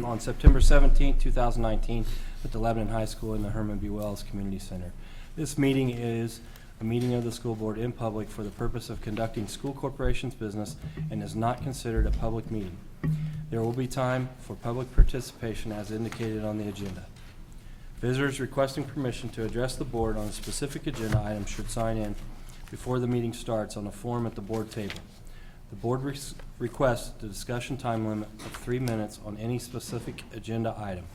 on September 17, 2019 at the Lebanon High School in the Herman B. Wells Community Center. This meeting is a meeting of the school board in public for the purpose of conducting school corporation's business and is not considered a public meeting. There will be time for public participation as indicated on the agenda. Visitors requesting permission to address the board on a specific agenda item should sign in before the meeting starts on a form at the board table. The board requests the discussion time limit of 3 minutes on any specific agenda item,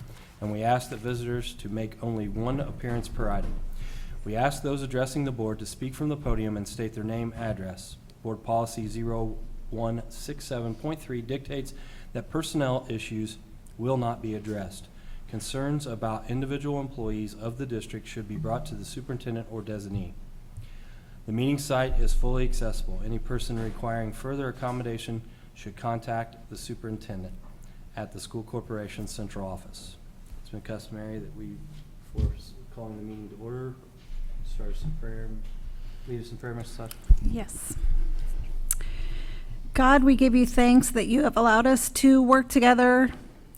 and we ask that visitors to make only one appearance per item. We ask those addressing the board to speak from the podium and state their name, address. Board Policy 0167.3 dictates that personnel issues will not be addressed. Concerns about individual employees of the district should be brought to the superintendent or designee. The meeting site is fully accessible. Any person requiring further accommodation should contact the superintendent at the school corporation central office. It's been customary that we, before calling the meeting to order, start us in prayer. Lead us in prayer, Mr. Sasha. Yes. God, we give you thanks that you have allowed us to work together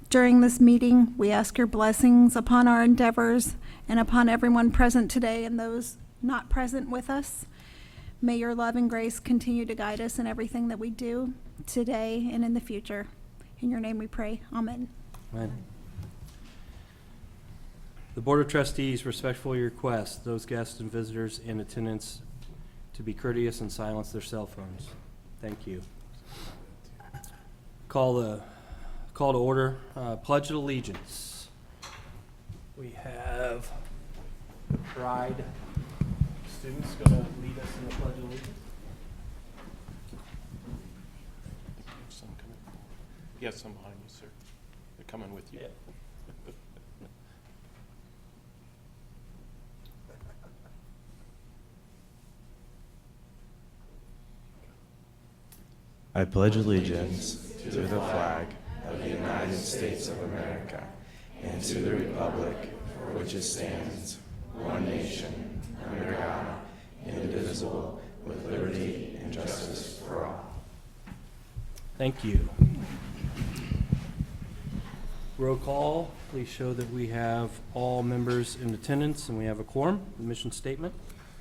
during this meeting. We ask your blessings upon our endeavors and upon everyone present today and those not present with us. May your love and grace continue to guide us in everything that we do today and in the future. In your name we pray. Amen. Amen. The Board of Trustees respectfully requests those guests and visitors in attendance to be courteous and silence their cell phones. Thank you. Call to order. Pledge of Allegiance. We have Pride students going to lead us in the Pledge of Allegiance. Some coming forward. Yes, some behind you, sir. They're coming with you. Yeah. I pledge allegiance to the flag of the United States of America and to the republic for which it stands, one nation, under God, indivisible, with liberty and justice for all. Thank you. Roll call. Please show that we have all members in attendance and we have a quorum. Mission statement.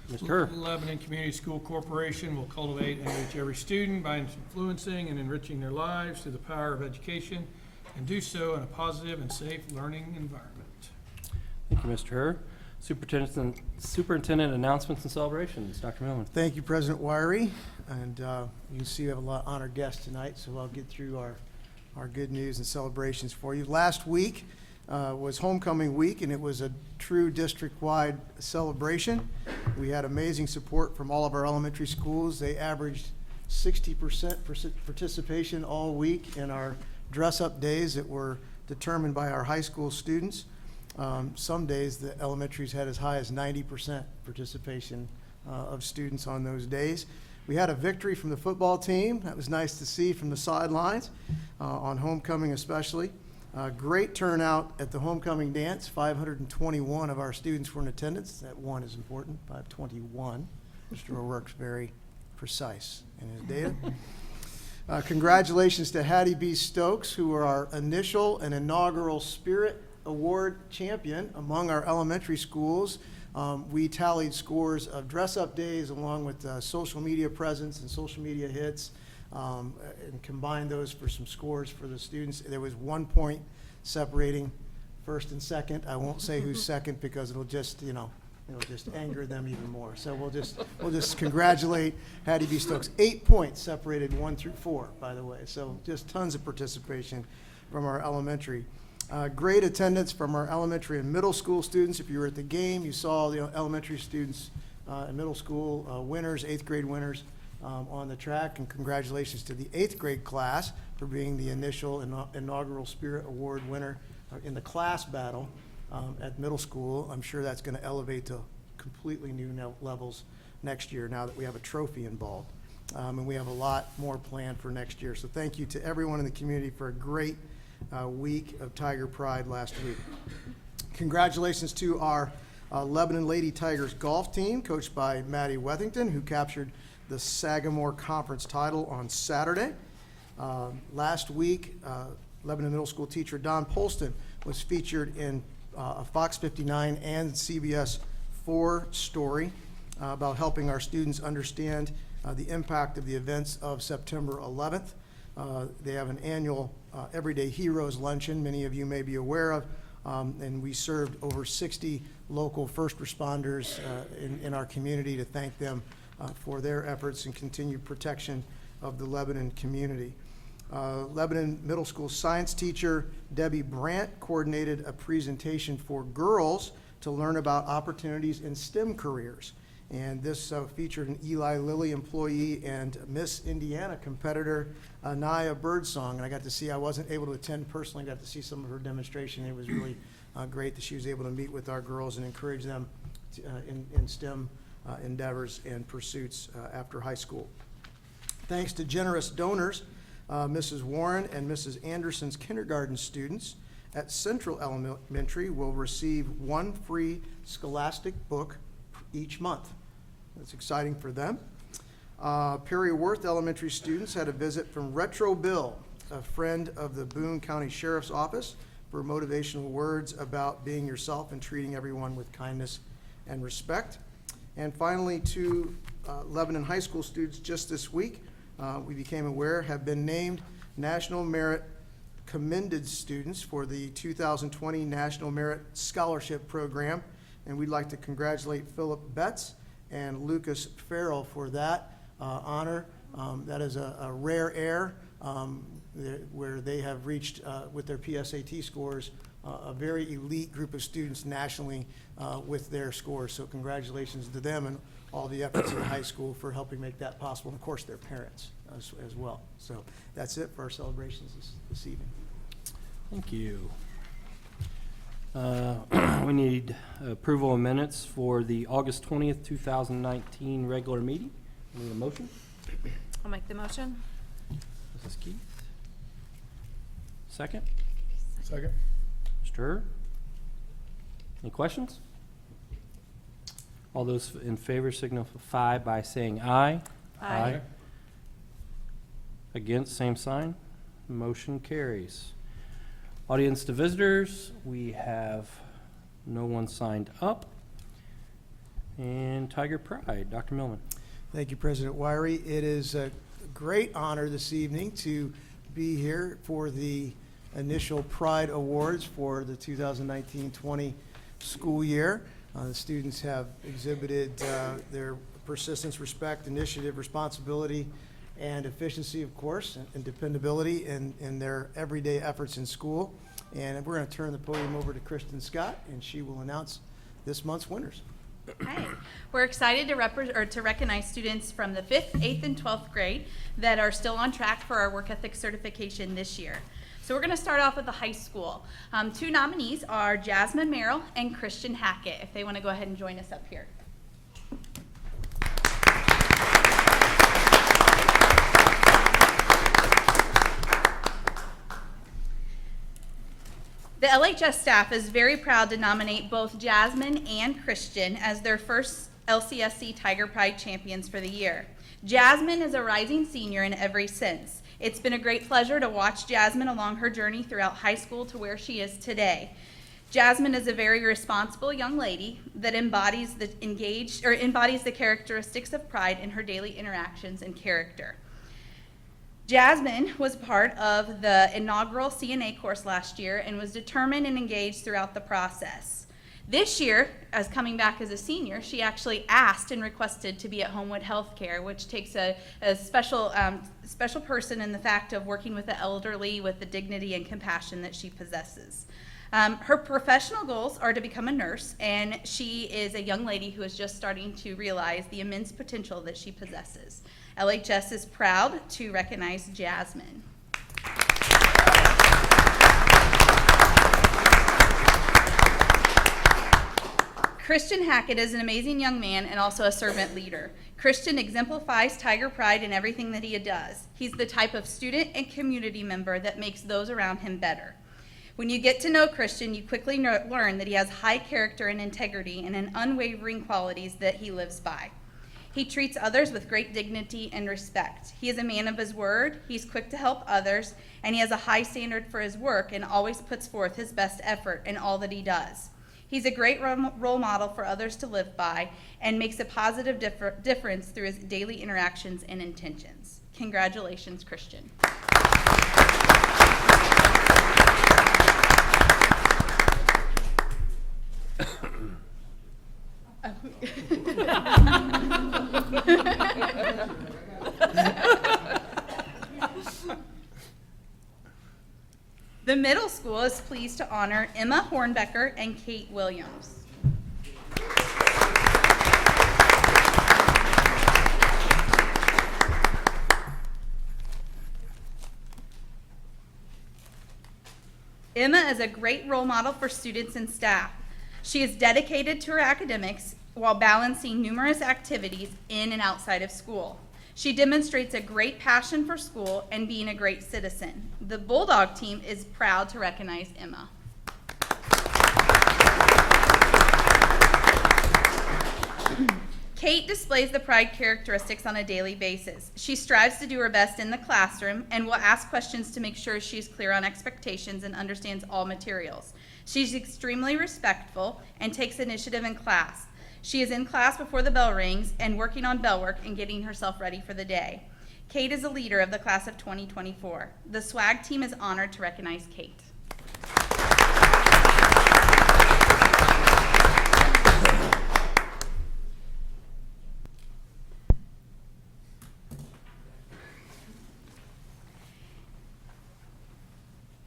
Mr. Kerr. Lebanon Community School Corporation will cultivate and enrich every student by influencing and enriching their lives through the power of education, and do so in a positive and safe learning environment. Thank you, Mr. Herr. Superintendent announcements and celebrations. Dr. Millman. Thank you, President Wiry. And you can see we have a lot of honored guests tonight, so I'll get through our good news and celebrations for you. Last week was homecoming week, and it was a true district-wide celebration. We had amazing support from all of our elementary schools. They averaged 60% participation all week in our dress-up days that were determined by our high school students. Some days the elementaries had as high as 90% participation of students on those days. We had a victory from the football team. That was nice to see from the sidelines, on homecoming especially. Great turnout at the homecoming dance. 521 of our students were in attendance. That one is important, 521. Mr. O'Rourke's very precise in his data. Congratulations to Hattie B. Stokes, who are our initial and inaugural Spirit Award champion among our elementary schools. We tallied scores of dress-up days along with social media presence and social media hits, and combined those for some scores for the students. There was 1 point separating first and second. I won't say who's second because it'll just, it'll just anger them even more. So we'll just congratulate Hattie B. Stokes. 8 points separated 1 through 4, by the way. So just tons of participation from our elementary. Great attendance from our elementary and middle school students. If you were at the game, you saw the elementary students and middle school winners, 8th grade winners on the track. And congratulations to the 8th grade class for being the initial inaugural Spirit Award winner in the class battle at middle school. I'm sure that's going to elevate to completely new levels next year now that we have a trophy involved. And we have a lot more planned for next year. So thank you to everyone in the community for a great week of Tiger Pride last week. Congratulations to our Lebanon Lady Tigers golf team, coached by Maddie Wethington, who captured the Sagamore Conference title on Saturday. Last week, Lebanon Middle School teacher Don Polston was featured in a Fox 59 and CBS 4 story about helping our students understand the impact of the events of September 11th. They have an annual Everyday Heroes Luncheon, many of you may be aware of, and we served over 60 local first responders in our community to thank them for their efforts and continued protection of the Lebanon community. Lebanon Middle School science teacher Debbie Brandt coordinated a presentation for girls to learn about opportunities in STEM careers. And this featured an Eli Lilly employee and Miss Indiana competitor, Anaya Birdsong. And I got to see, I wasn't able to attend personally, got to see some of her demonstration. It was really great that she was able to meet with our girls and encourage them to, in STEM endeavors and pursuits after high school. Thanks to generous donors, Mrs. Warren and Mrs. Anderson's kindergarten students at Central Elementary will receive one free scholastic book each month. That's exciting for them. Perry Worth Elementary students had a visit from Retro Bill, a friend of the Boone County Sheriff's Office, for motivational words about being yourself and treating everyone with kindness and respect. And finally, two Lebanon High School students just this week, we became aware, have been named National Merit Commended Students for the 2020 National Merit Scholarship Program. And we'd like to congratulate Philip Betts and Lucas Farrell for that honor. That is a rare air where they have reached, with their PSAT scores, a very elite group of students nationally with their scores. So congratulations to them and all the efforts in the high school for helping make that possible, and of course their parents as well. So that's it for our celebrations this evening. Thank you. We need approval of minutes for the August 20th, 2019 regular meeting. Need a motion? I'll make the motion. Mrs. Keith? Second? Second. Mr. Hurd? Any questions? All those in favor signify by saying aye. Aye. Against, same sign. Motion carries. Audience to visitors, we have no one signed up. And Tiger Pride, Dr. Millman. Thank you, President Wiry. It is a great honor this evening to be here for the initial Pride Awards for the 2019-20 school year. The students have exhibited their persistence, respect, initiative, responsibility, and efficiency, of course, and dependability in their everyday efforts in school. And we're going to turn the podium over to Kristen Scott, and she will announce this month's winners. Hi. We're excited to recognize students from the 5th, 8th, and 12th grade that are still on track for our work ethic certification this year. So we're going to start off with the high school. Two nominees are Jasmine Merrill and Christian Hackett, if they want to go ahead and join us up here. The LHS staff is very proud to nominate both Jasmine and Christian as their first LCSC Tiger Pride champions for the year. Jasmine is a rising senior in every sense. It's been a great pleasure to watch Jasmine along her journey throughout high school to where she is today. Jasmine is a very responsible young lady that embodies the characteristics of pride in her daily interactions and character. Jasmine was part of the inaugural CNA course last year and was determined and engaged throughout the process. This year, as coming back as a senior, she actually asked and requested to be at Homewood Healthcare, which takes a special person in the fact of working with the elderly with the dignity and compassion that she possesses. Her professional goals are to become a nurse, and she is a young lady who is just starting to realize the immense potential that she possesses. LHS is proud to recognize Jasmine. Christian Hackett is an amazing young man and also a servant leader. Christian exemplifies Tiger Pride in everything that he does. He's the type of student and community member that makes those around him better. When you get to know Christian, you quickly learn that he has high character and integrity and an unwavering qualities that he lives by. He treats others with great dignity and respect. He is a man of his word, he's quick to help others, and he has a high standard for his work and always puts forth his best effort in all that he does. He's a great role model for others to live by and makes a positive difference through his daily interactions and intentions. Congratulations, Christian. The middle school is pleased to honor Emma Hornbecker and Kate Williams. Emma is a great role model for students and staff. She is dedicated to her academics while balancing numerous activities in and outside of school. She demonstrates a great passion for school and being a great citizen. The Bulldog team is proud to recognize Emma. Kate displays the pride characteristics on a daily basis. She strives to do her best in the classroom and will ask questions to make sure she's clear on expectations and understands all materials. She's extremely respectful and takes initiative in class. She is in class before the bell rings and working on bell work and getting herself ready for the day. Kate is a leader of the class of 2024. The SWAG team is honored to recognize Kate.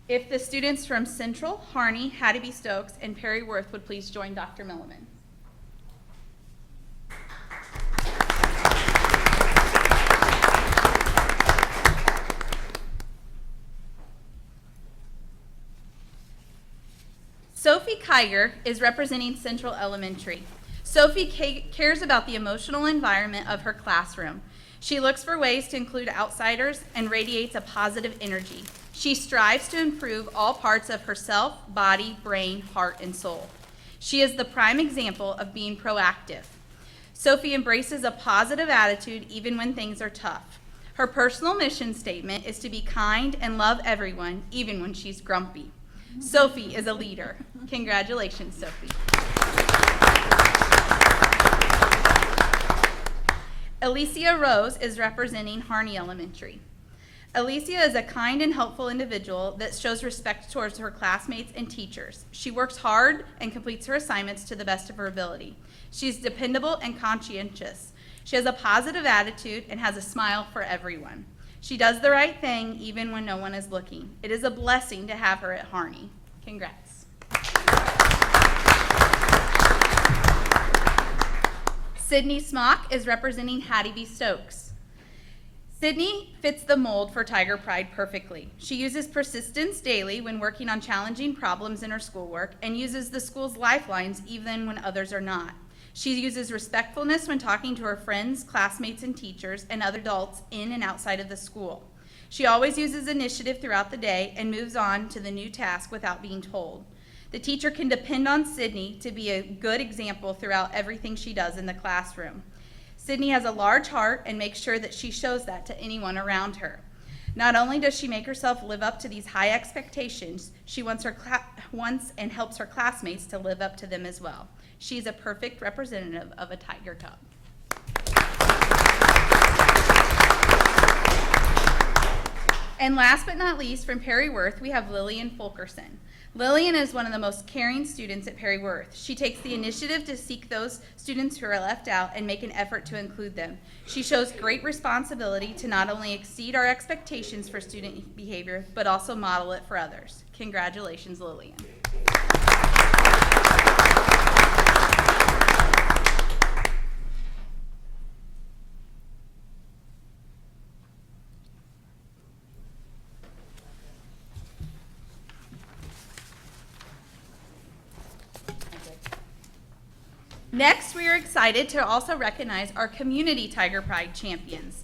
If the students from Central, Harney, Haddeby Stokes, and Perry Worth would please join Dr. Milliman. Sophie Kiger is representing Central Elementary. Sophie cares about the emotional environment of her classroom. She looks for ways to include outsiders and radiates a positive energy. She strives to improve all parts of herself, body, brain, heart, and soul. She is the prime example of being proactive. Sophie embraces a positive attitude even when things are tough. Her personal mission statement is to be kind and love everyone, even when she's grumpy. Sophie is a leader. Congratulations, Sophie. Alicia Rose is representing Harney Elementary. Alicia is a kind and helpful individual that shows respect towards her classmates and teachers. She works hard and completes her assignments to the best of her ability. She's dependable and conscientious. She has a positive attitude and has a smile for everyone. She does the right thing even when no one is looking. It is a blessing to have her at Harney. Congrats. Sydney Smock is representing Haddeby Stokes. Sydney fits the mold for Tiger Pride perfectly. She uses persistence daily when working on challenging problems in her schoolwork and uses the school's lifelines even when others are not. She uses respectfulness when talking to her friends, classmates, and teachers and other adults in and outside of the school. She always uses initiative throughout the day and moves on to the new task without being told. The teacher can depend on Sydney to be a good example throughout everything she does in the classroom. Sydney has a large heart and makes sure that she shows that to anyone around her. Not only does she make herself live up to these high expectations, she wants and helps her classmates to live up to them as well. She's a perfect representative of a Tiger Cub. And last but not least, from Perry Worth, we have Lillian Fulkerson. Lillian is one of the most caring students at Perry Worth. She takes the initiative to seek those students who are left out and make an effort to include them. She shows great responsibility to not only exceed our expectations for student behavior, but also model it for others. Congratulations, Lillian. Next, we are excited to also recognize our community Tiger Pride champions.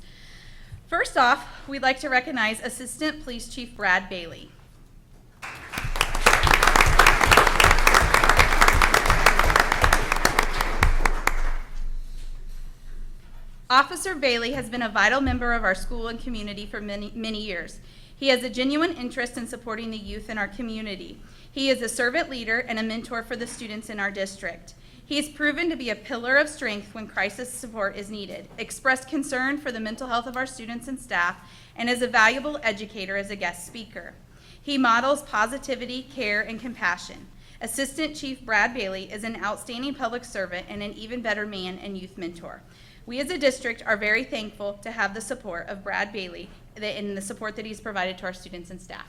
First off, we'd like to recognize Assistant Police Chief Brad Bailey. Officer Bailey has been a vital member of our school and community for many, many years. He has a genuine interest in supporting the youth in our community. He is a servant leader and a mentor for the students in our district. He has proven to be a pillar of strength when crisis support is needed, expressed concern for the mental health of our students and staff, and is a valuable educator as a guest speaker. He models positivity, care, and compassion. Assistant Chief Brad Bailey is an outstanding public servant and an even better man and youth mentor. We as a district are very thankful to have the support of Brad Bailey and the support that he's provided to our students and staff.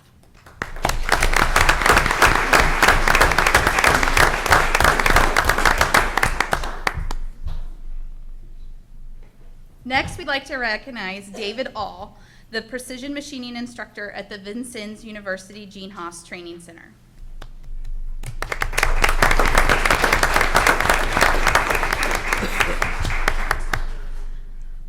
Next, we'd like to recognize David All, the precision machining instructor at the Vincennes University Gene Haas Training Center.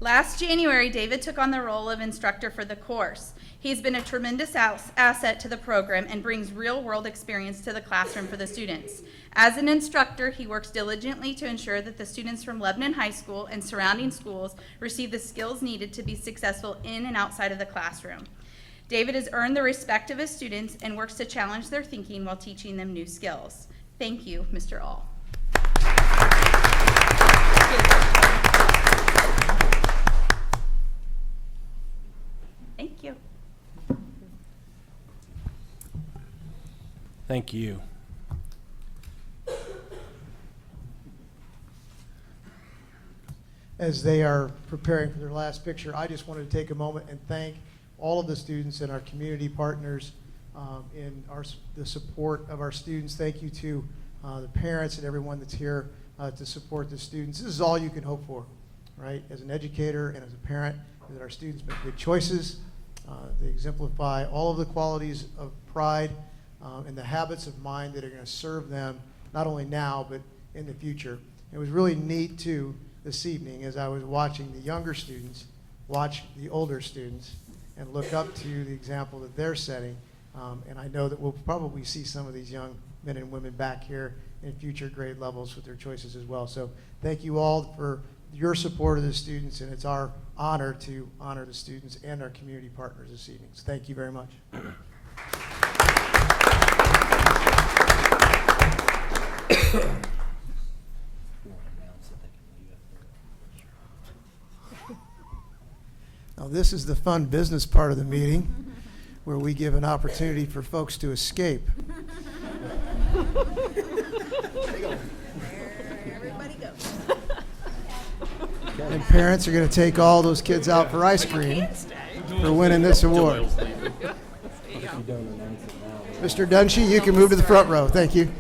Last January, David took on the role of instructor for the course. He's been a tremendous asset to the program and brings real-world experience to the classroom for the students. As an instructor, he works diligently to ensure that the students from Lebanon High School and surrounding schools receive the skills needed to be successful in and outside of the classroom. David has earned the respect of his students and works to challenge their thinking while teaching them new skills. Thank you, Mr. All. Thank you. Thank you. As they are preparing for their last picture, I just wanted to take a moment and thank all of the students and our community partners in the support of our students. Thank you to the parents and everyone that's here to support the students. This is all you can hope for, right? As an educator and as a parent, that our students make good choices. They exemplify all of the qualities of pride and the habits of mind that are going to serve them not only now but in the future. It was really neat too this evening as I was watching the younger students watch the older students and look up to the example that they're setting. And I know that we'll probably see some of these young men and women back here in future grade levels with their choices as well. So thank you all for your support of the students, and it's our honor to honor the students and our community partners this evening. So thank you very much. Now this is the fun business part of the meeting where we give an opportunity for folks to escape. Everybody go. And parents are going to take all those kids out for ice cream for winning this award. Mr. Dunshee, you can move to the front row. Thank you.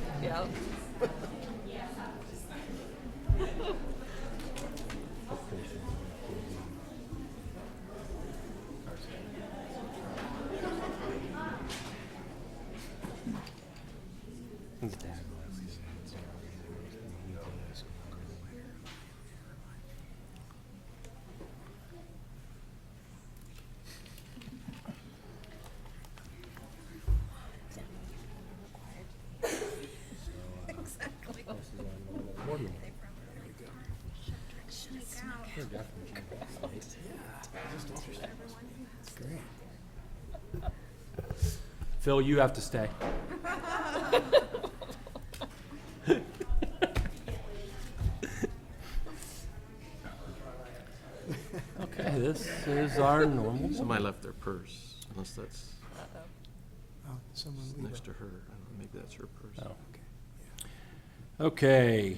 Phil, you have to stay. Okay, this is our normal. Somebody left their purse, unless that's Oh, someone leave next it. to her. I don't know, maybe that's her purse. Oh. Okay.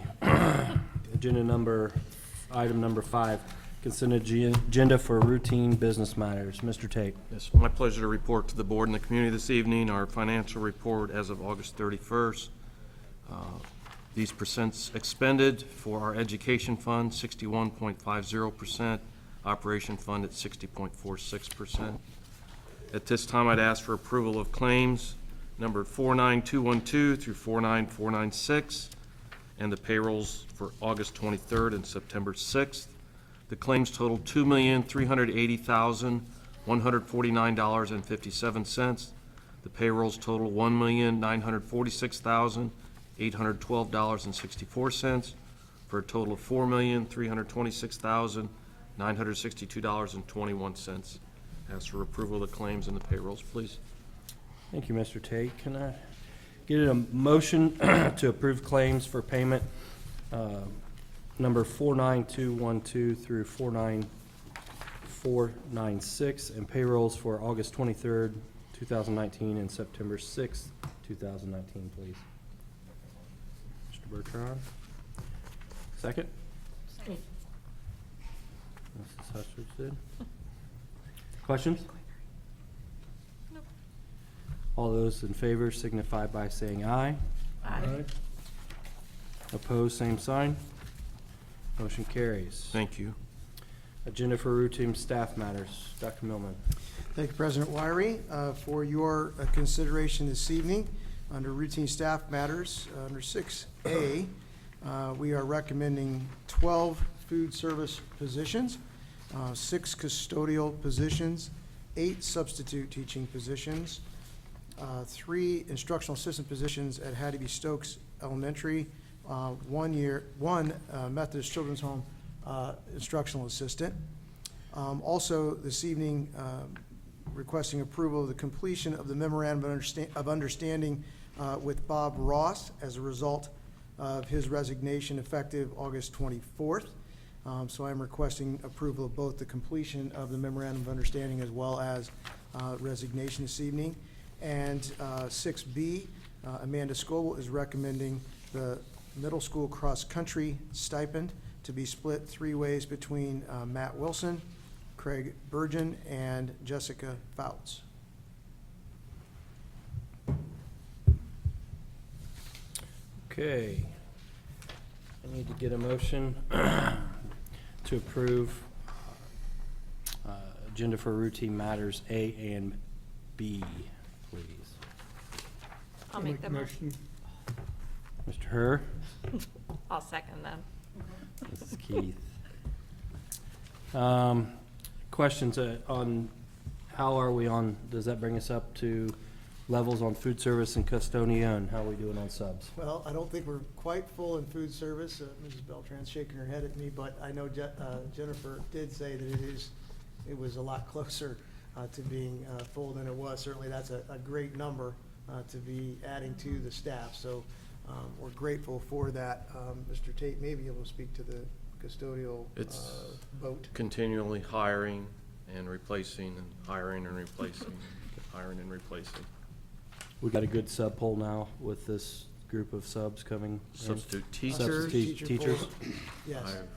Item number 5, consent agenda for routine business matters. Mr. Tate. Yes, my pleasure to report to the board and the community this evening our financial report as of August 31st. These percents expended for our education fund, 61.50%, operation fund at 60.46%. At this time, I'd ask for approval of claims number 49212 through 49496, and the payrolls for August 23rd and September 6th. The claims total $2,380,149.57. The payrolls total $1,946,812.64, for a total of $4,326,912.64. $962.21. Ask for approval of the claims and the payrolls, please. Thank you, Mr. Tate. Can I get a motion to approve claims for payment number 49212 through 49496 and payrolls for August 23rd, 2019 and September 6th, 2019, please? Mr. Bertrand? Second? Mrs. Hutchins did. Questions? All those in favor signify by saying aye. Aye. Opposed, same sign. Motion carries. Thank you. Agenda for routine staff matters. Dr. Millman. Thank you, President Wiry. For your consideration this evening, under routine staff matters, under 6A, we are recommending 12 food service positions, 6 custodial positions, 8 substitute teaching positions, 3 instructional assistant positions at Hattie B. Stokes Elementary, 1 Methodist Children's Home instructional assistant. Also, this evening, requesting approval of the completion of the memorandum of understanding with Bob Ross as a result of his resignation effective August 24th. So I'm requesting approval of both the completion of the memorandum of understanding as well as resignation this evening. And 6B, Amanda Scoble is recommending the middle school cross-country stipend to be split 3 ways between Matt Wilson, Craig Burgeon, and Jessica Fouts. Okay. I need to get a motion to approve agenda for routine matters A and B, please. I'll make the motion. Mr. Herr, I'll second them. Mrs. Keith. Questions on how are we on, does that bring us up to levels on food service and Custodia, and how are we doing on subs? Well, I don't think we're quite full in food service. Mrs. Beltran's shaking her head at me, but I know Jennifer did say that it was a lot closer to being full than it was. Certainly, that's a great number to be adding to the staff. So we're grateful for that. Mr. Tate may be able to speak to the custodial It's vote. Continually hiring and replacing and hiring and replacing, hiring and replacing. We got a good sub poll now with this group of subs coming in. Substitute teachers. Substitute teacher teachers. poll. Yes. hire-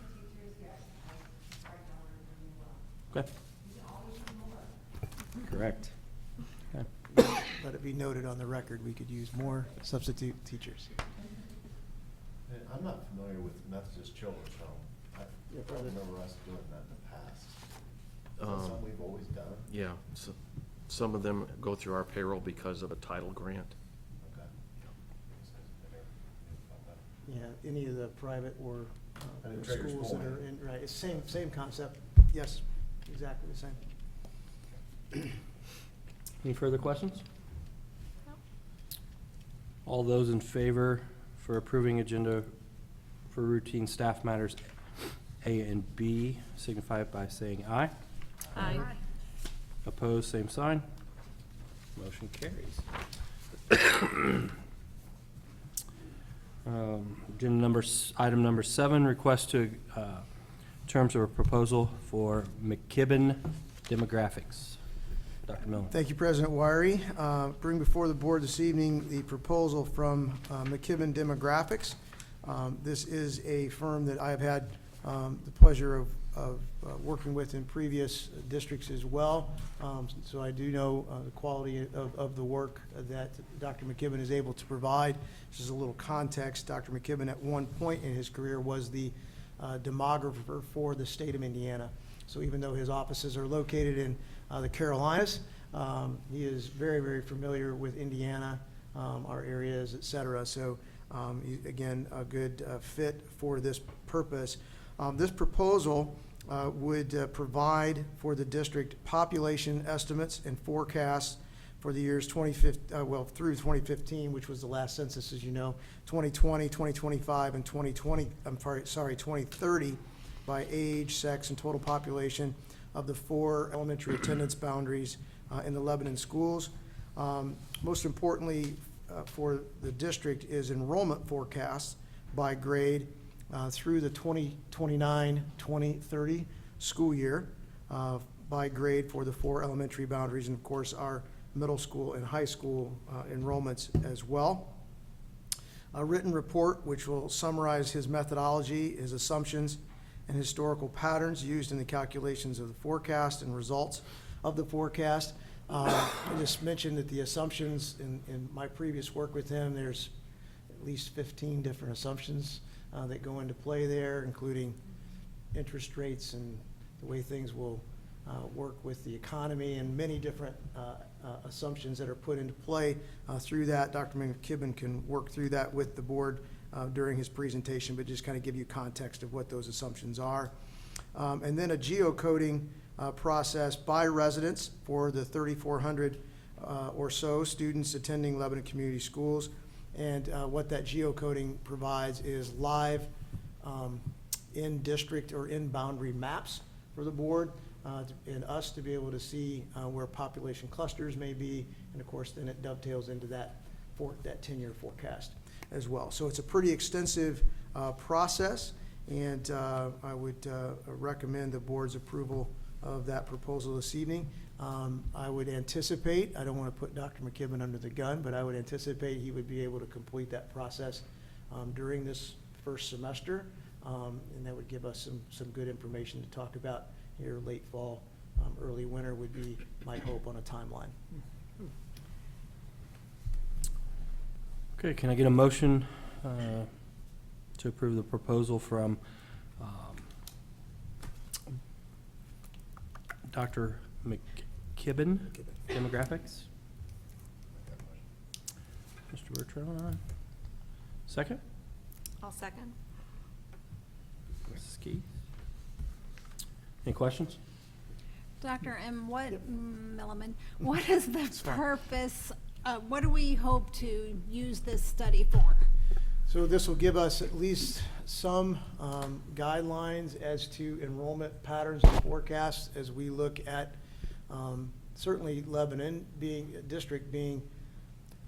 Okay. Correct. Okay. Let it be noted on the record, we could use more substitute teachers. And I'm not familiar with Methodist Children's Home. I don't remember us doing that in the past. Is that something we've always done? Yeah, so some of them go through our payroll because of a title grant. Okay. Yeah, any of the private or And in Traders schools that Point. are in, right, it's same concept. Yes, exactly the same. Any further questions? No. All those in favor for approving agenda for routine staff matters A and B signify by saying aye. Aye. Opposed, same sign. Motion carries. Item number 7, request to terms of a proposal for McKibben Demographics. Dr. Miller. Thank you, President Wiry. Bring before the board this evening the proposal from McKibben Demographics. This is a firm that I've had the pleasure of working with in previous districts as well. So I do know the quality of the work that Dr. McKibben is able to provide. Just as a little context, Dr. McKibben at one point in his career was the demographer for the state of Indiana. So even though his offices are located in the Carolinas, he is very, very familiar with Indiana, our areas, et cetera. So again, a good fit for this purpose. This proposal would provide for the district population estimates and forecasts for the years through 2015, which was the last census, as you know, 2020, 2025, and 2030, by age, sex, and total population of the 4 elementary attendance boundaries in the Lebanon schools. Most importantly, for the district is enrollment forecasts by grade through the 2029-2030 school year by grade for the 4 elementary boundaries, and of course our middle school and high school enrollments as well. A written report which will summarize his methodology, his assumptions, and historical patterns used in the calculations of the forecast and results of the forecast. I just mentioned that the assumptions in my previous work with him, there's at least 15 different assumptions that go into play there, including interest rates and the way things will work with the economy, and many different assumptions that are put into play through that. Dr. McKibben can work through that with the board during his presentation, but just kind of give you context of what those assumptions are. And then a geocoding process by residents for the 3,400 or so students attending Lebanon Community Schools. And what that geocoding provides is live in-district or in-boundary maps for the board and us to be able to see where population clusters may be. And of course, then it dovetails into that 10-year forecast as well. So it's a pretty extensive process, and I would recommend the board's approval of that proposal this evening. I would anticipate, I don't want to put Dr. McKibben under the gun, but I would anticipate he would be able to complete that process during this first semester, and that would give us some good information to talk about here late fall, early winter would be my hope on a timeline. Okay, can I get a motion to approve the proposal from Dr. McKibben, Demographics? Mr. Bertrand, second? I'll second. Mrs. Keith? Any questions? Dr. M. Milliman, what is the purpose, what do we hope to use this study for? So this will give us at least some guidelines as to enrollment patterns and forecasts as we look at certainly Lebanon district being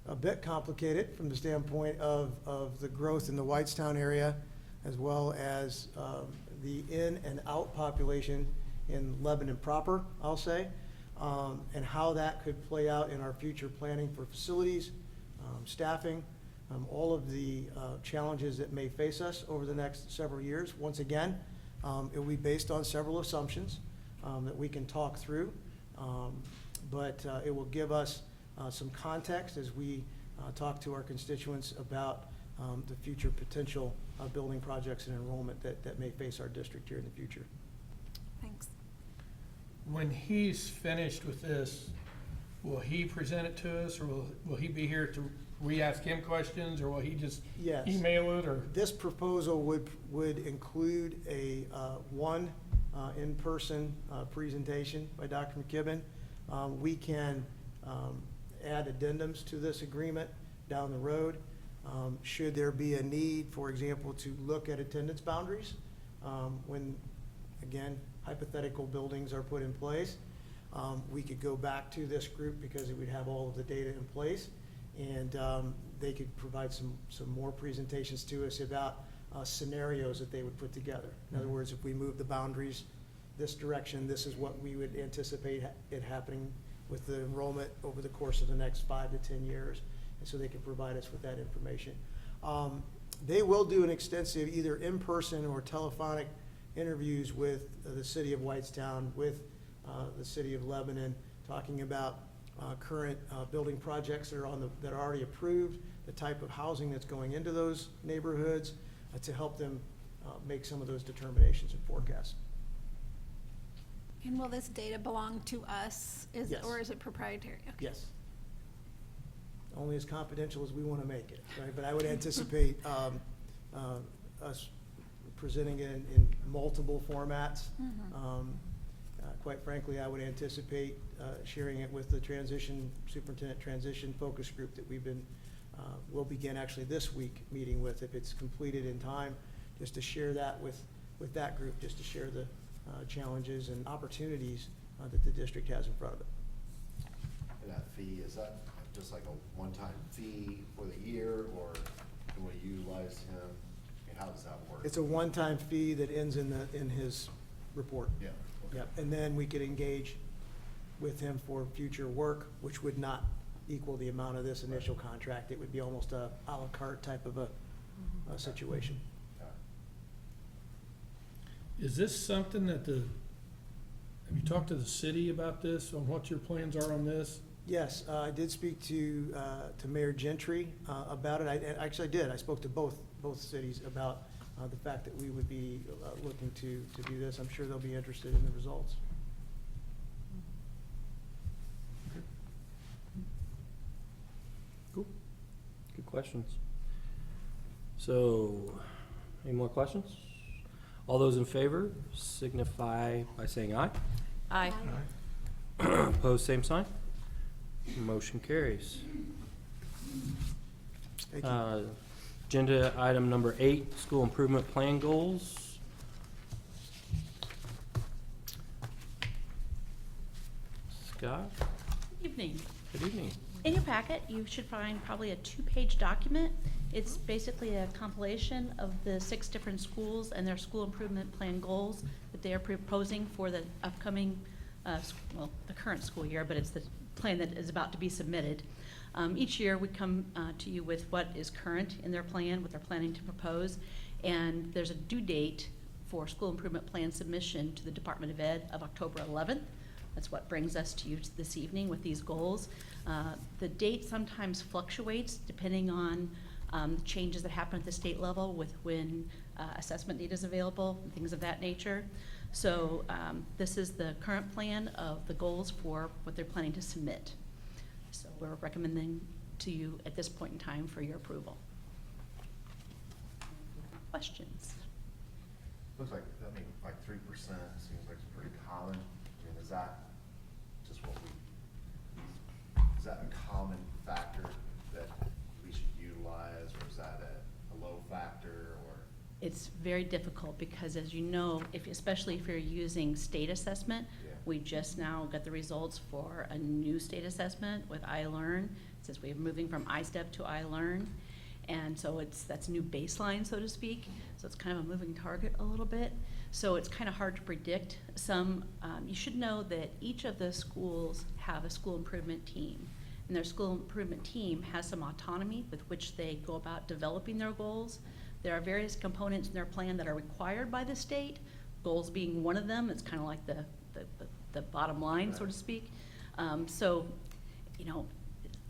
a bit complicated from the standpoint of the growth in the Whitestown area, as well as the in and out population in Lebanon proper, I'll say, and how that could play out in our future planning for facilities, staffing, all of the challenges that may face us over the next several years. Once again, it will be based on several assumptions that we can talk through, but it will give us some context as we talk to our constituents about the future potential building projects and enrollment that may face our district here in the future. Thanks. When he's finished with this, will he present it to us, or will he be here to, we ask him questions, or will he just Yes. email it, or? This proposal would include a one in-person presentation by Dr. McKibben. We can add addendums to this agreement down the road. Should there be a need, for example, to look at attendance boundaries when, again, hypothetical buildings are put in place, we could go back to this group because it would have all of the data in place, and they could provide some more presentations to us about scenarios that they would put together. In other words, if we move the boundaries this direction, this is what we would anticipate it happening with the enrollment over the course of the next 5 to 10 years. And so they can provide us with that information. They will do an extensive either in-person or telephonic interviews with the city of Whitestown, with the city of Lebanon, talking about current building projects that are already approved, the type of housing that's going into those neighborhoods, to help them make some of those determinations and forecasts. And will this data belong to us, Yes. or is it proprietary? Okay. Yes. Only as confidential as we want to make it, right? But I would anticipate us presenting it in multiple formats. Quite frankly, I would anticipate sharing it with the superintendent transition focus group that we'll begin actually this week meeting with, if it's completed in time, just to share that with with that group, just to share the challenges and opportunities that the district has in front of it. And that fee, is that just like a one-time fee for the year, or can we utilize him? I mean, how does that work? It's a one-time fee that ends in his report. Yeah. okay. Yep, and then we could engage with him for future work, which would not equal the amount of this initial contract. It would be almost a à la carte type of a situation. Okay. Is this something that have you talked to the city about this, on what your plans are on this? Yes, I did speak to Mayor Gentry about it. Actually, I did. I spoke to both cities about the fact that we would be looking to do this. I'm sure they'll be interested in the results. Cool. Good questions. So, any more questions? All those in favor signify by saying aye. Aye. Opposed, same sign. Motion carries. Thank you. Agenda item number 8, school improvement plan goals. Scott, Evening. good evening. In your packet, you should find probably a 2-page document. It's basically a compilation of the 6 different schools and their school improvement plan goals that they are proposing for the upcoming, the current school year, but it's the plan that is about to be submitted. Each year, we come to you with what is current in their plan, what they're planning to propose, and there's a due date for school improvement plan submission to the Department of Ed of October 11th. That's what brings us to you this evening with these goals. The date sometimes fluctuates depending on the changes that happen at the state level with when assessment data is available and things of that nature. So this is the current plan of the goals for what they're planning to submit. So we're recommending to you at this point in time for your approval. Questions? Looks like, I mean, like 3% seems like it's pretty common. I mean, is that just what is that a common factor that we should utilize, or is that a low factor, or? It's very difficult because, as you know, especially if you're using state assessment, Yeah. we just now got the results for a new state assessment with iLearn, since we're moving from iStep to iLearn. And so that's a new baseline, so to speak. So it's kind of a moving target a little bit. So it's kind of hard to predict. You should know that each of the schools have a school improvement team. And their school improvement team has some autonomy with which they go about developing their goals. There are various components in their plan that are required by the state, goals being one of them. It's kind of like the bottom line, so to speak. So,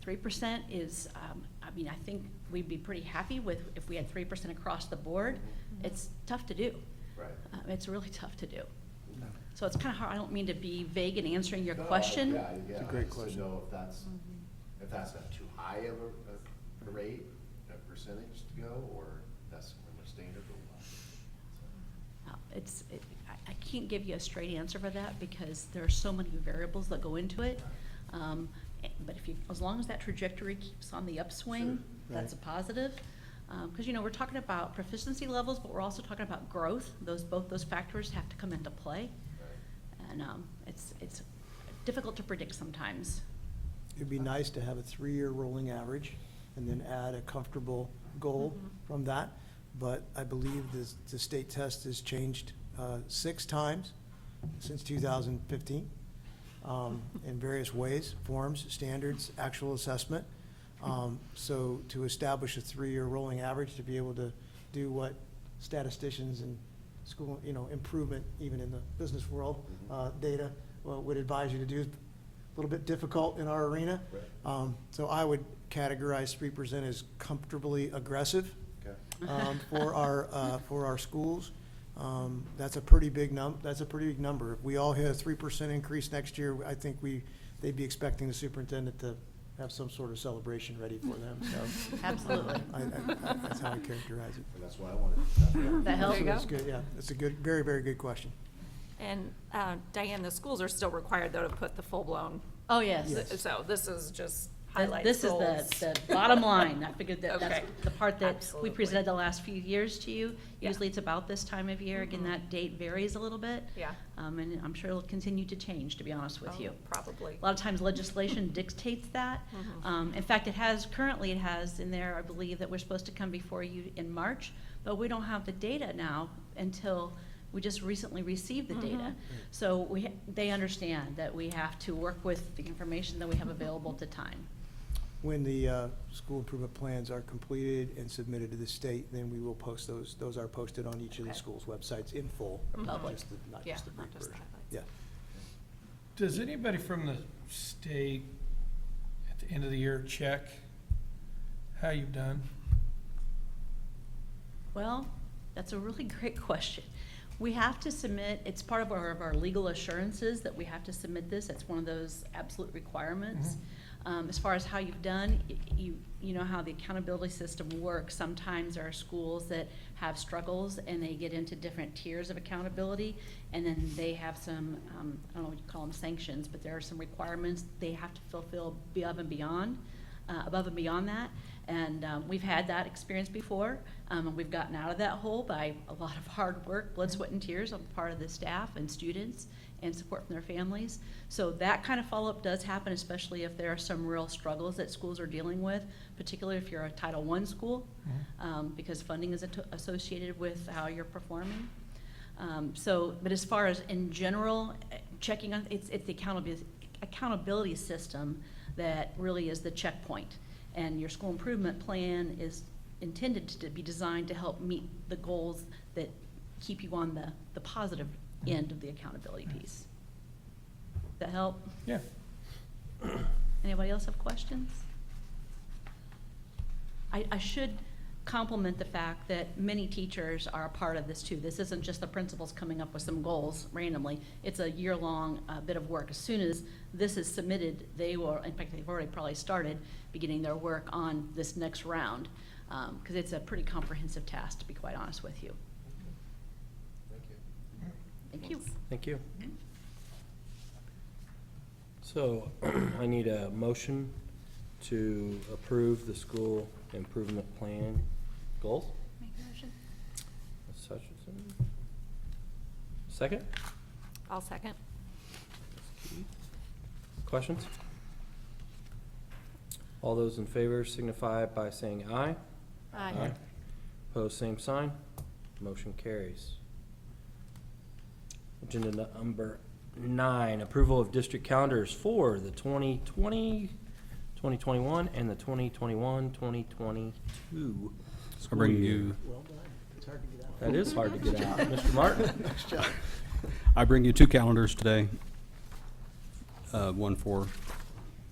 3% is, I think we'd be pretty happy with if we had 3% across the board. It's tough to do. Right. It's really tough to do. So it's kind of hard. I don't mean to be vague in answering your No, question. Yeah, It's a I great just question. didn't know if that's not too high of a rate, a percentage to go, or that's when we're standard or what? I can't give you a straight answer for that because there are so many variables that go into it. But as long as that trajectory keeps on the upswing, that's a positive. Because, we're talking about proficiency levels, but we're also talking about growth. Both those factors have to come into play. And it's difficult to predict sometimes. It'd be nice to have a 3-year rolling average and then add a comfortable goal from that. But I believe the state test has changed 6 times since 2015 in various ways, forms, standards, actual assessment. So to establish a 3-year rolling average, to be able to do what statisticians and school, improvement, even in the business world, data would advise you to do, a little bit difficult in our arena. Right. So I would categorize 3% as comfortably aggressive Okay. for our schools. That's a pretty big number. If we all hit a 3% increase next year, I think they'd be expecting the superintendent to have some sort of celebration ready for them, so. Absolutely. That's how I characterize it. And that's what I wanted. That helps. There you That's go. good, yeah, that's a good, very, very good question. And Diane, the schools are still required, though, to put the full-blown, Oh, yes. Yes. so this is just highlights This is goals. the bottom line. I figured that that's Okay. the part that we Absolutely. presented the last few years to you. Yeah. Usually it's about this time of year. Again, that date varies a little bit. Yeah. And I'm sure it'll continue to change, to be honest with Oh, you. Probably. A lot of times legislation dictates that. In fact, currently it has in there, I believe, that we're supposed to come before you in March, but we don't have the data now until we just recently received the data. So they understand that we have to work with the information that we have available at the time. When the school improvement plans are completed and submitted to the state, then we will post those. Those are posted on each of the Okay. schools' websites in full. Public. Not Yeah, just the not brief just the version. highlights. Yeah. Does anybody from the state at the end of the year check how you've done? Well, that's a really great question. We have to submit, it's part of our legal assurances that we have to submit this. It's one of those absolute requirements. As far as how you've done, you know how the accountability system works. Sometimes there are schools that have struggles and they get into different tiers of accountability. And then they have some, I don't know what you call them, sanctions, but there are some requirements they have to fulfill above and beyond that. And we've had that experience before. And we've gotten out of that hole by a lot of hard work, blood, sweat, and tears on the part of the staff and students and support from their families. So that kind of follow-up does happen, especially if there are some real struggles that schools are dealing with, particularly if you're a Title I school, because funding is associated with how you're performing. But as far as in general, checking on, it's the accountability system that really is the checkpoint. And your school improvement plan is intended to be designed to help meet the goals that keep you on the positive end of the accountability piece. Does that help? Yeah. Anybody else have questions? I should compliment the fact that many teachers are a part of this too. This isn't just the principals coming up with some goals randomly. It's a year-long bit of work. As soon as this is submitted, they will, in fact, they've already probably started beginning their work on this next round, because it's a pretty comprehensive task, to be quite honest with you. Thank you. Thank you. So I need a motion to approve the school improvement plan goals. Make a motion. Ms. Hutchinson. Second? I'll second. Questions? All those in favor signify by saying aye. Aye. Opposed, same sign. Motion carries. Agenda number 9, approval of district calendars for the 2020, 2021, and the 2021-2022 I school bring year. you, Well done. It's hard to get out. That is hard to get out. Mr. Martin? Nice job. I bring you 2 calendars today. One for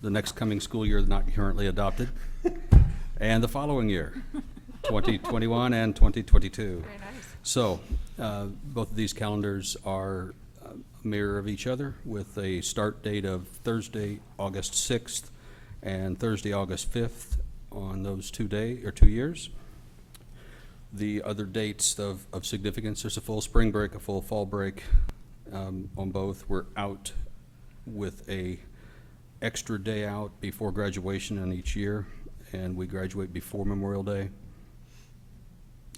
the next coming school year not currently adopted, and the following year, 2021 and 2022. Very nice. So, both of these calendars are a mirror of each other with a start date of Thursday, August 6th and Thursday, August 5th on those 2 years. The other dates of significance, there's a full spring break, a full fall break on both. We're out with a extra day out before graduation in each year, and we graduate before Memorial Day.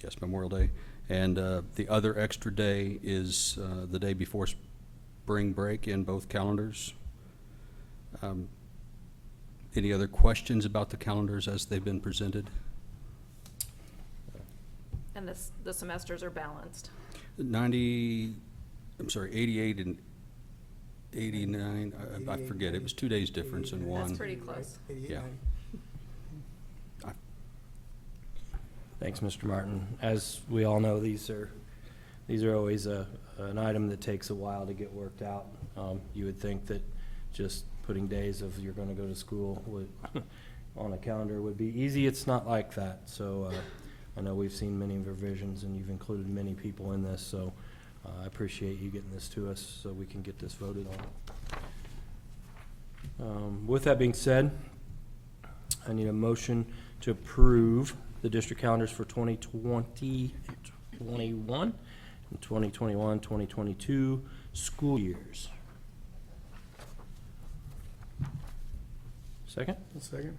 Yes, Memorial Day. And the other extra day is the day before spring break in both calendars. Any other questions about the calendars as they've been presented? And the semesters are balanced. 88 and 89, I forget, it was 2 days difference in one. That's pretty close. 88, Yeah. 90. Thanks, Mr. Martin. As we all know, these are always an item that takes a while to get worked out. You would think that just putting days of you're going to go to school on a calendar would be easy. It's not like that. So I know we've seen many revisions, and you've included many people in this. So I appreciate you getting this to us so we can get this voted on. With that being said, I need a motion to approve the district calendars for 2020, 21, and 2021, 2022 school years. Second? A second.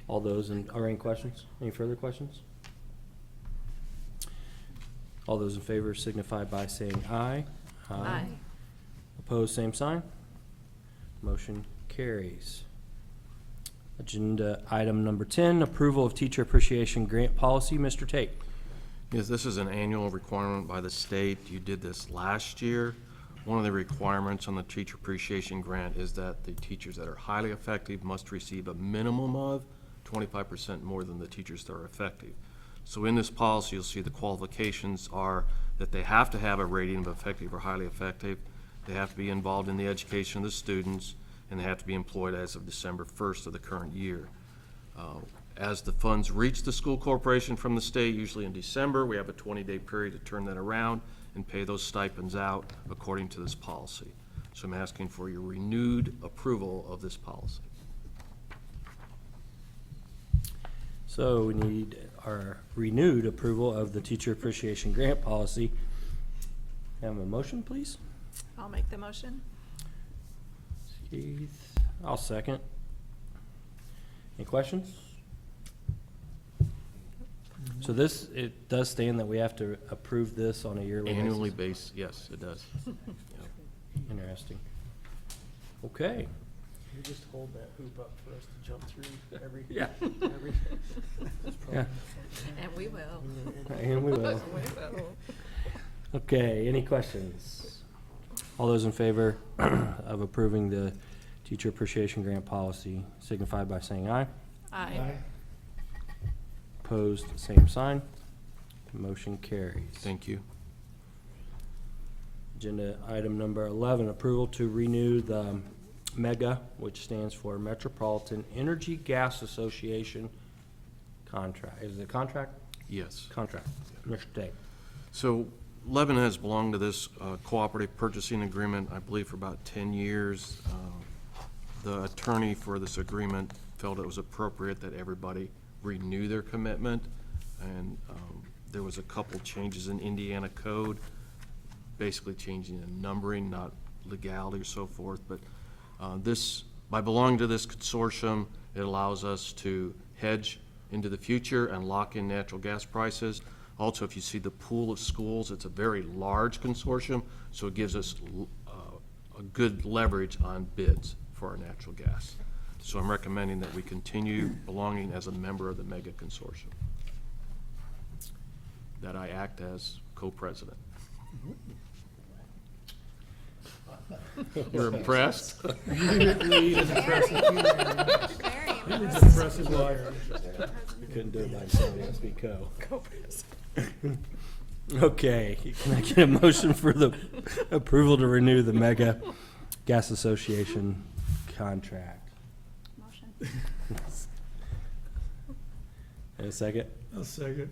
All those are any questions? Any further questions? All those in favor signify by saying aye. Aye. Opposed, same sign. Motion carries. Agenda item number 10, approval of teacher appreciation grant policy. Mr. Tate. Yes, this is an annual requirement by the state. You did this last year. One of the requirements on the teacher appreciation grant is that the teachers that are highly effective must receive a minimum of 25% more than the teachers that are effective. So in this policy, you'll see the qualifications are that they have to have a rating of effective or highly effective, they have to be involved in the education of the students, and they have to be employed as of December 1st of the current year. As the funds reach the school corporation from the state, usually in December, we have a 20-day period to turn that around and pay those stipends out according to this policy. So I'm asking for your renewed approval of this policy. So we need our renewed approval of the teacher appreciation grant policy. Have a motion, please? I'll make the motion. Keith, I'll second. Any questions? So this, it does stand that we have to approve this on a yearly basis? Annually based, yes, it does. Yeah. Interesting. Okay. You just hold that hoop up for us to jump through every. Yeah. every- Yeah. And we will. And we will. Okay, any questions? All those in favor of approving the teacher appreciation grant policy signify by saying aye. Aye. Opposed, same sign. Motion carries. Thank you. Agenda item number 11, approval to renew the MEGA, which stands for Metropolitan Energy Gas Association contract. Is it a contract? Yes. Contract. Mr. Day. So Lebanon has belonged to this cooperative purchasing agreement, I believe, for about 10 years. The attorney for this agreement felt it was appropriate that everybody renew their commitment, and there was a couple changes in Indiana code, basically changing the numbering, not legality or so forth, but this, by belonging to this consortium, it allows us to hedge into the future and lock in natural gas prices. Also, if you see the pool of schools, it's a very large consortium, so it gives us a good leverage on bids for our natural gas. So I'm recommending that we continue belonging as a member of the MEGA consortium, that I act as co-president. You're impressed? Impressive lawyer. We couldn't do it by himself, he has to be co. Okay, can I get a motion for the approval to renew the Mega Gas Association contract? Motion. And a second? A second.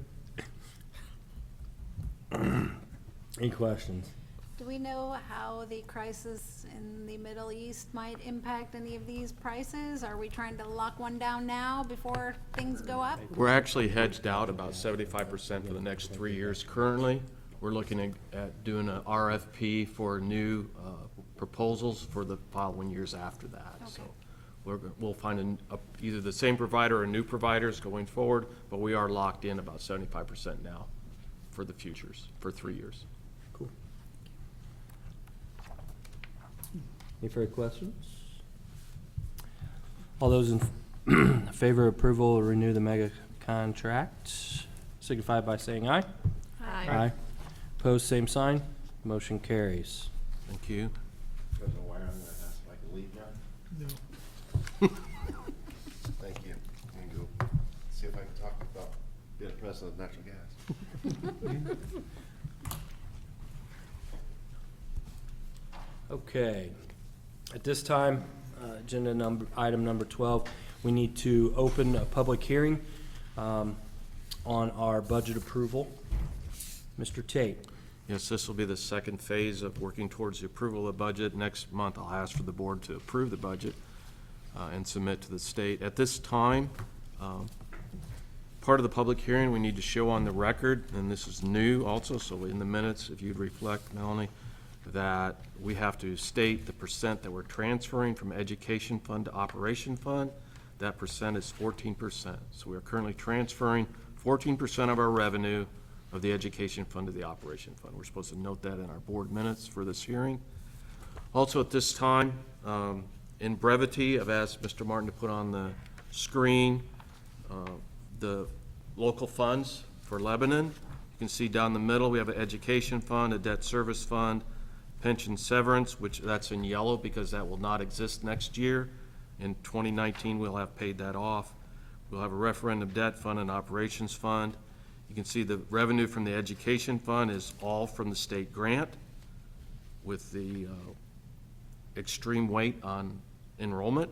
Any questions? Do we know how the crisis in the Middle East might impact any of these prices? Are we trying to lock one down now before things go up? We're actually hedged out about 75% for the next 3 years currently. We're looking at doing an RFP for new proposals for the following years after that. So we'll find either the same provider or new providers going forward, but we are locked in about 75% now for the futures, for 3 years. Cool. Any further questions? All those in favor of approval to renew the Mega contract signify by saying aye. Aye. Opposed, same sign. Motion carries. Thank you. There's a wire, I'm gonna ask if I can leave now. No. Thank you. I'm gonna go see if I can talk about being president of natural gas. Okay. At this time, item number 12, we need to open a public hearing on our budget approval. Mr. Tate. Yes, this will be the second phase of working towards the approval of the budget. Next month, I'll ask for the board to approve the budget and submit to the state. At this time, part of the public hearing, we need to show on the record, and this is new also, so in the minutes, if you'd reflect, Melanie, that we have to state the percent that we're transferring from education fund to operation fund. That percent is 14%. So we are currently transferring 14% of our revenue of the education fund to the operation fund. We're supposed to note that in our board minutes for this hearing. Also at this time, in brevity, I've asked Mr. Martin to put on the screen the local funds for Lebanon. You can see down the middle, we have an education fund, a debt service fund, pension severance, which that's in yellow because that will not exist next year. In 2019, we'll have paid that off. We'll have a referendum debt fund and operations fund. You can see the revenue from the education fund is all from the state grant with the extreme weight on enrollment.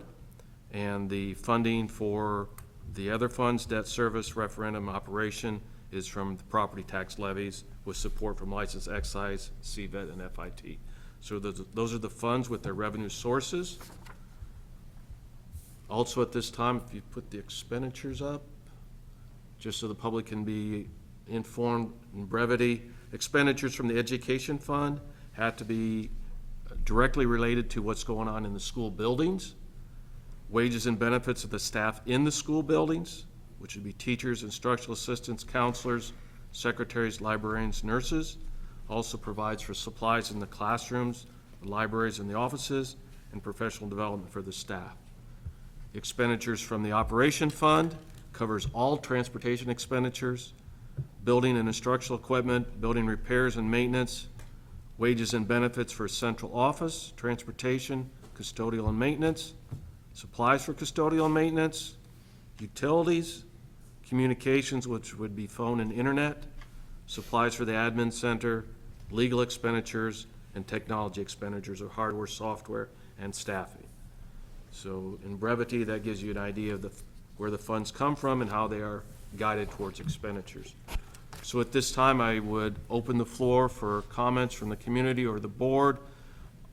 And the funding for the other funds, debt service, referendum, operation, is from the property tax levies with support from licensed excise, CVET, and FIT. So those are the funds with their revenue sources. Also at this time, if you put the expenditures up, just so the public can be informed in brevity, expenditures from the education fund had to be directly related to what's going on in the school buildings. Wages and benefits of the staff in the school buildings, which would be teachers, instructional assistants, counselors, secretaries, librarians, nurses. Also provides for supplies in the classrooms, the libraries, and the offices, and professional development for the staff. Expenditures from the operation fund covers all transportation expenditures, building and instructional equipment, building repairs and maintenance, wages and benefits for central office, transportation, custodial and maintenance, supplies for custodial and maintenance, utilities, communications, which would be phone and internet, supplies for the admin center, legal expenditures, and technology expenditures of hardware, software, and staffing. So in brevity, that gives you an idea of where the funds come from and how they are guided towards expenditures. So at this time, I would open the floor for comments from the community or the board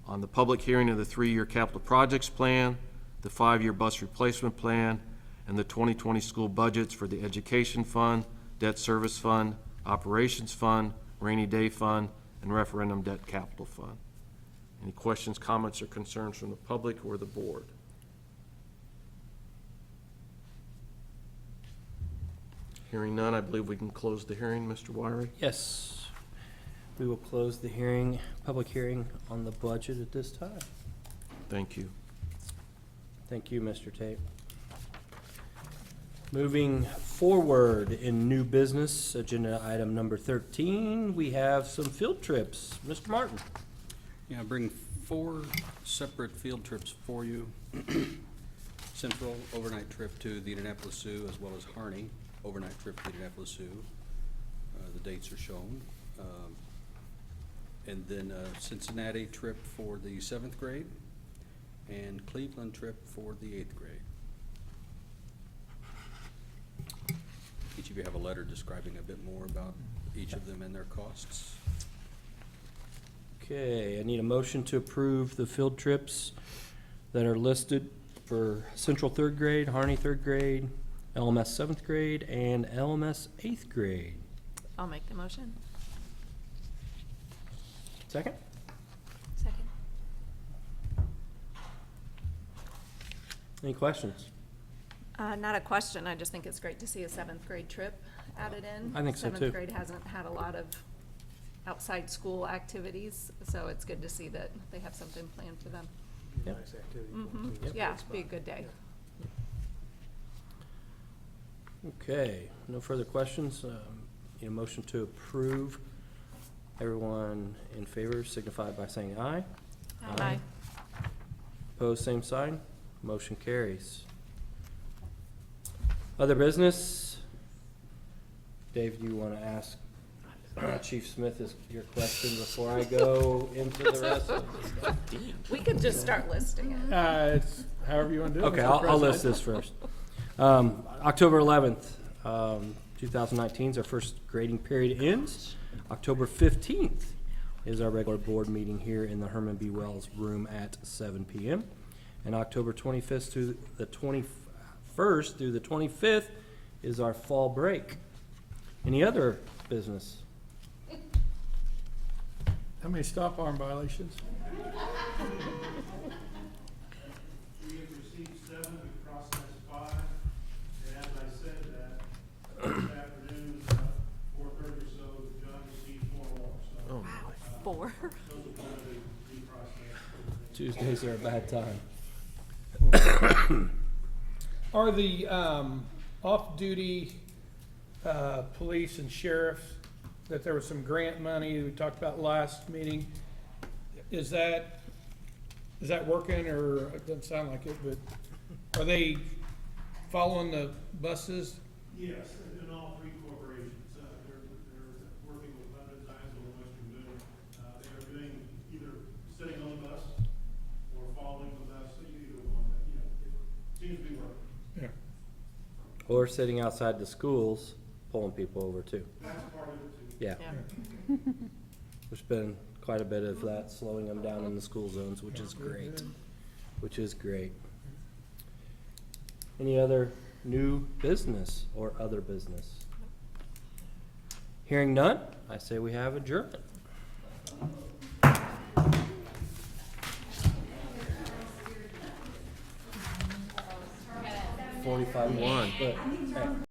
on the public hearing of the 3-year capital projects plan, the 5-year bus replacement plan, and the 2020 school budgets for the education fund, debt service fund, operations fund, rainy day fund, and referendum debt capital fund. Any questions, comments, or concerns from the public or the board? Hearing none, I believe we can close the hearing, Mr. Wiry. Yes, we will close the hearing, public hearing on the budget at this time. Thank you. Thank you, Mr. Tate. Moving forward in new business, agenda item number 13, we have some field trips. Mr. Martin. Yeah, I bring 4 separate field trips for you. Central overnight trip to the Indianapolis Zoo, as well as Harney overnight trip to the Indianapolis Zoo. The dates are shown. And then a Cincinnati trip for the 7th grade and Cleveland trip for the 8th grade. Each of you have a letter describing a bit more about each of them and their costs. Okay, I need a motion to approve the field trips that are listed for Central 3rd grade, Harney 3rd grade, LMS 7th grade, and LMS 8th grade. I'll make the motion. Second? Second. Any questions? Not a question, I just think it's great to see a 7th grade trip added in. I think so, too. 7th grade hasn't had a lot of outside school activities, so it's good to see that they have something planned for them. Yep. Nice activity. Yep. Yeah, it'd be a good day. Okay, no further questions. Need a motion to approve. Everyone in favor signify by saying aye. Aye. Opposed, same sign. Motion carries. Other business? Dave, you want to ask Chief Smith your question before I go into the rest of the stuff? We could just start listing it. It's however you want to do it. Okay, Mr. I'll list President. this first. October 11th, 2019 is our first grading period ends. October 15th is our regular board meeting here in the Herman B. Wells room at 7 p.m. And October 25th through the 21st through the 25th is our fall break. Any other business? How many stop arm violations? We have received 7, we processed 5, and as I said that, this afternoon, 4:30 or so, the judge received 4 more, so. 4. Those are going to be processed. Tuesdays are a bad time. Are the off-duty police and sheriffs, that there was some grant money we talked about last meeting, is that working, or it doesn't sound like it, but are they following the buses? Yes, in all 3 corporations, they're working with Lebanon Designs or Western Boone. They are doing either sitting on the bus or following the bus, either one, it seems to be working. Yeah. Or sitting outside the schools, pulling people over too. That's part of it too. Yeah. There's been quite a bit of that, slowing them down in the school zones, which is great. Which is great. Any other new business or other business? Hearing none, I say we have adjourned. 45-1, but, hey.